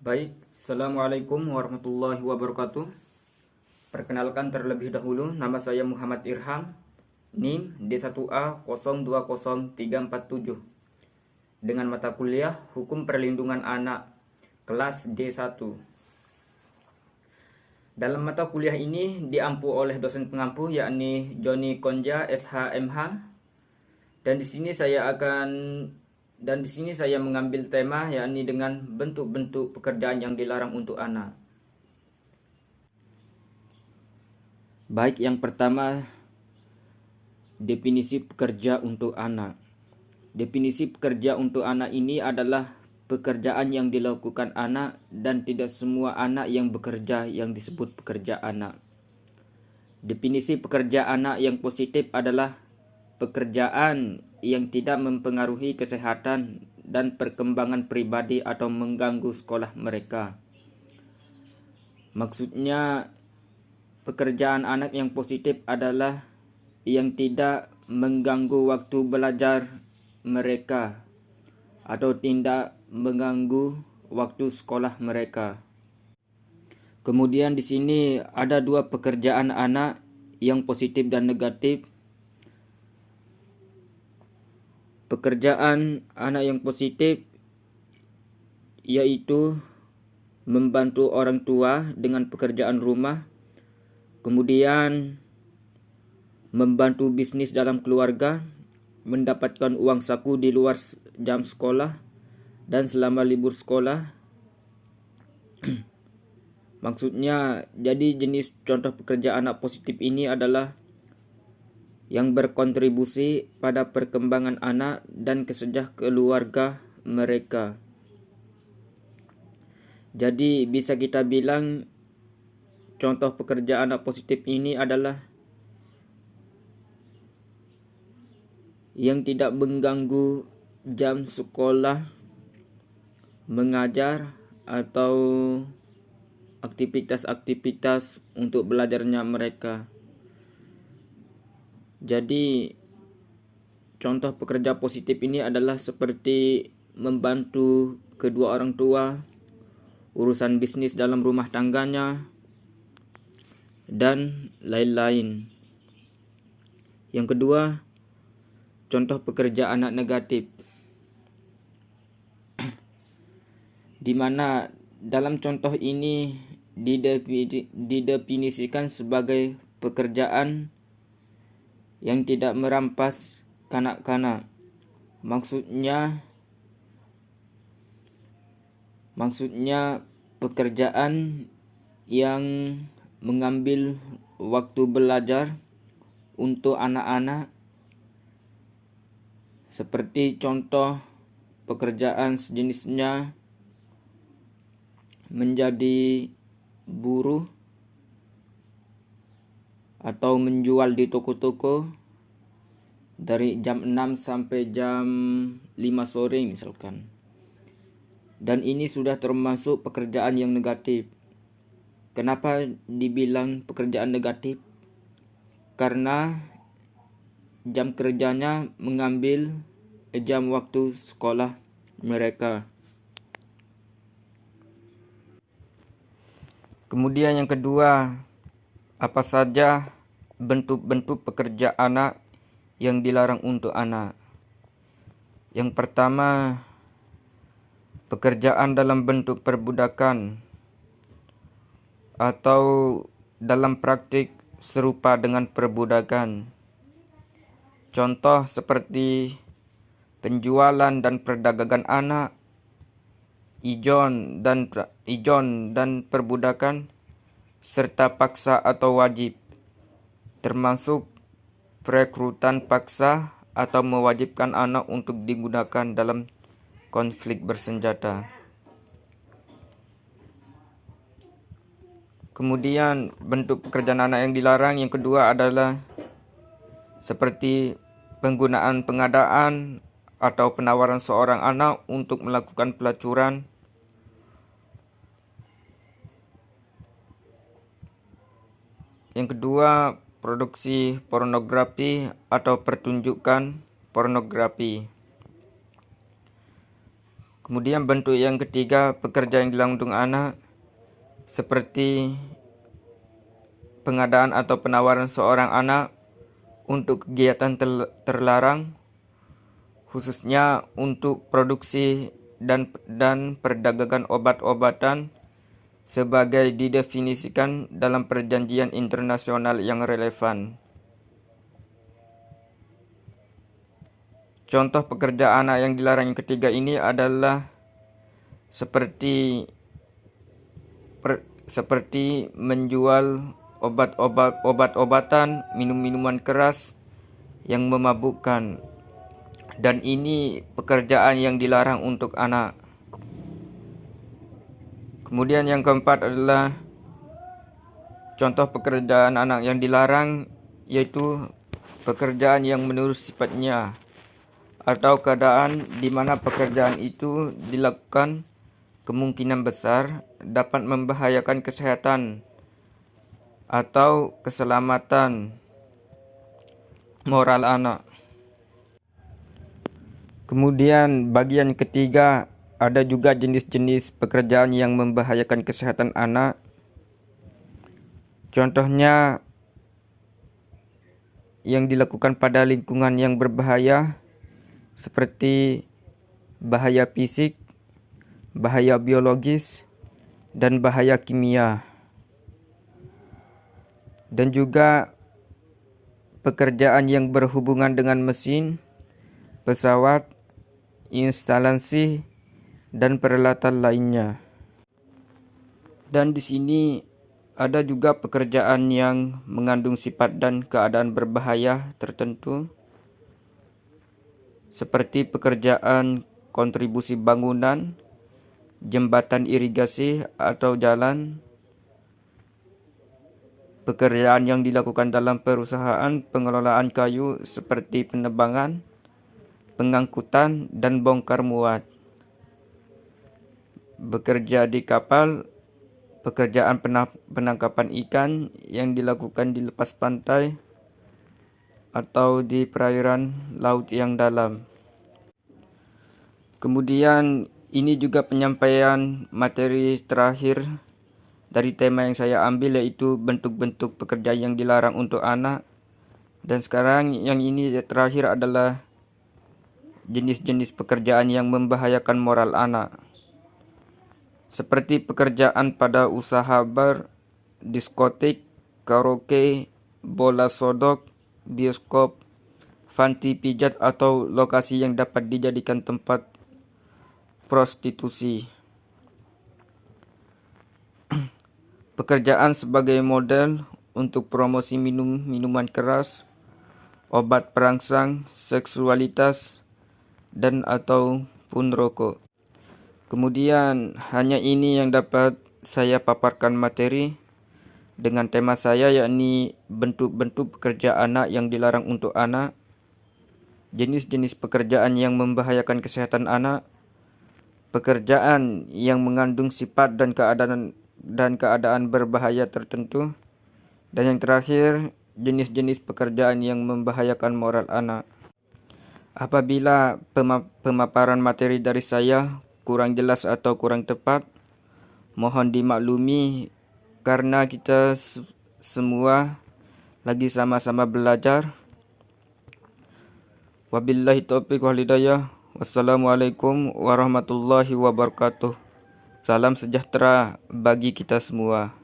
Baik, Assalamualaikum warahmatullahi wabarakatuh. Perkenalkan terlebih dahulu, nama saya Muhammad Irham, NIM D1A 020347, dengan mata kuliah Hukum Perlindungan Anak, kelas D1. Dalam mata kuliah ini diampu oleh dosen pengampu yakni Joni Konja SHMH, dan di sini saya mengambil tema yakni dengan bentuk-bentuk pekerjaan yang dilarang untuk anak. Baik, yang pertama, definisi pekerja untuk anak. Definisi pekerja untuk anak ini adalah pekerjaan yang dilakukan anak, dan tidak semua anak yang bekerja yang disebut pekerja anak. Definisi pekerja anak yang positif adalah pekerjaan yang tidak mempengaruhi kesehatan dan perkembangan pribadi atau mengganggu sekolah mereka. Maksudnya, pekerjaan anak yang positif adalah yang tidak mengganggu waktu belajar mereka atau tidak mengganggu waktu sekolah mereka. Kemudian di sini ada dua pekerjaan anak yang positif dan negatif. Pekerjaan anak yang positif yaitu membantu orang tua dengan pekerjaan rumah, kemudian membantu bisnis dalam keluarga, mendapatkan uang saku di luar jam sekolah dan selama libur sekolah. Maksudnya, jadi jenis contoh pekerjaan anak positif ini adalah yang berkontribusi pada perkembangan anak dan kesejahteraan keluarga mereka. Jadi bisa kita bilang contoh pekerjaan anak positif ini adalah yang tidak mengganggu jam sekolah, mengajar, atau aktivitas-aktivitas untuk belajarnya mereka. Jadi contoh pekerja positif ini adalah seperti membantu kedua orang tua, urusan bisnis dalam rumah tangganya, dan lain-lain. Yang kedua, contoh pekerja anak negatif, di mana dalam contoh ini didefinisikan sebagai pekerjaan yang tidak merampas kanak-kanak. Maksudnya pekerjaan yang mengambil waktu belajar untuk anak-anak, seperti contoh pekerjaan sejenisnya menjadi buruh atau menjual di toko-toko dari jam 6 sampai jam 5 sore misalkan. Dan ini sudah termasuk pekerjaan yang negatif. Kenapa dibilang pekerjaan negatif? Karena jam kerjanya mengambil jam waktu sekolah mereka. Kemudian yang kedua, apa saja bentuk-bentuk pekerja anak yang dilarang untuk anak? Yang pertama, pekerjaan dalam bentuk perbudakan atau dalam praktik serupa dengan perbudakan. Contoh seperti penjualan dan perdagangan anak, ijon dan perbudakan, serta paksa atau wajib, termasuk perekrutan paksa atau mewajibkan anak untuk digunakan dalam konflik bersenjata. Kemudian bentuk pekerjaan anak yang dilarang yang kedua adalah seperti penggunaan pengadaan atau penawaran seorang anak untuk melakukan pelacuran, yang kedua produksi pornografi atau pertunjukan pornografi. Kemudian bentuk yang ketiga, pekerjaan yang dilakukan untuk anak seperti pengadaan atau penawaran seorang anak untuk kegiatan terlarang, khususnya untuk produksi dan perdagangan obat-obatan sebagai didefinisikan dalam perjanjian internasional yang relevan. Contoh pekerjaan anak yang dilarang yang ketiga ini adalah seperti menjual obat-obatan, minuman keras yang memabukkan. Dan ini pekerjaan yang dilarang untuk anak. Kemudian yang keempat adalah contoh pekerjaan anak yang dilarang, yaitu pekerjaan yang menurut sifatnya atau keadaan di mana pekerjaan itu dilakukan kemungkinan besar dapat membahayakan kesehatan atau keselamatan moral anak. Kemudian bagian ketiga, ada juga jenis-jenis pekerjaan yang membahayakan kesehatan anak. Contohnya yang dilakukan pada lingkungan yang berbahaya seperti bahaya fisik, bahaya biologis, dan bahaya kimia. Dan juga pekerjaan yang berhubungan dengan mesin, pesawat, instalasi, dan peralatan lainnya. Dan di sini ada juga pekerjaan yang mengandung sifat dan keadaan berbahaya tertentu, seperti pekerjaan kontribusi bangunan, jembatan irigasi atau jalan, pekerjaan yang dilakukan dalam perusahaan pengelolaan kayu seperti penebangan, pengangkutan, dan bongkar muat. Bekerja di kapal, pekerjaan penangkapan ikan yang dilakukan di lepas pantai atau di perairan laut yang dalam. Kemudian ini juga penyampaian materi terakhir dari tema yang saya ambil, yaitu bentuk-bentuk pekerjaan yang dilarang untuk anak. Dan sekarang yang ini terakhir adalah jenis-jenis pekerjaan yang membahayakan moral anak, seperti pekerjaan pada usaha bar, diskotik, karaoke, bola sodok, bioskop, panti pijat, atau lokasi yang dapat dijadikan tempat prostitusi. Pekerjaan sebagai model untuk promosi minuman keras, obat perangsang, seksualitas, dan ataupun rokok. Kemudian hanya ini yang dapat saya paparkan materi dengan tema saya, yakni bentuk-bentuk pekerjaan anak yang dilarang untuk anak, jenis-jenis pekerjaan yang membahayakan kesehatan anak, pekerjaan yang mengandung sifat dan keadaan berbahaya tertentu, dan yang terakhir, jenis-jenis pekerjaan yang membahayakan moral anak. Apabila pemaparan materi dari saya kurang jelas atau kurang tepat, mohon dimaklumi karena kita semua lagi sama-sama belajar. Wabillahi taufiq wal hidayah. Wassalamualaikum warahmatullahi wabarakatuh. Salam sejahtera bagi kita semua.